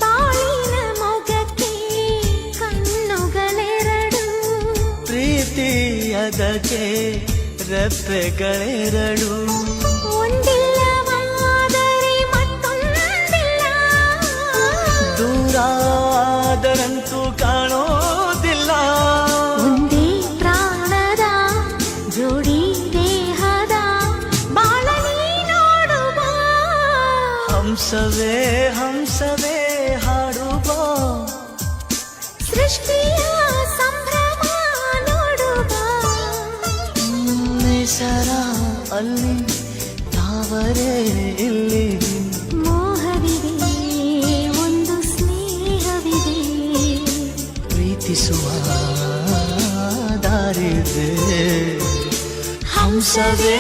ಬಾಳಿನ ಮೊಗಕ್ಕೆ ಕಣ್ಣುಗಳೆರಡು, ಪ್ರೀತಿ ಅದಕ್ಕೆ ರೆಪ್ಪೆಗಳೆರಡು. ಒಂದಿಲ್ಲವಾದರೆ ಮತ್ತೊಂದಿಲ್ಲ, ದೂರಾದರಂತೂ ಕಾಣೋದಿಲ್ಲ. ಒಂದೇ ಪ್ರಾಣದ ಜೋಡಿ ದೇಹದ ಬಾಳಲಿ ನೋಡುವ, ಹಂಸವೇ ಹಂಸವೇ ಹಾಡುವ, ಸೃಷ್ಟಿಯ ಸಂಭ್ರಮ ನೋಡುವ. ನಿಸರ ಅಲ್ಲಿ ತಾವರೆ ಇಲ್ಲಿ, ಮೋಹವಿದೆ ಒಂದು ಸ್ನೇಹವಿದೆ, ಪ್ರೀತಿಸುವ ದಾರಿದೆ. ಹಂಸವೇ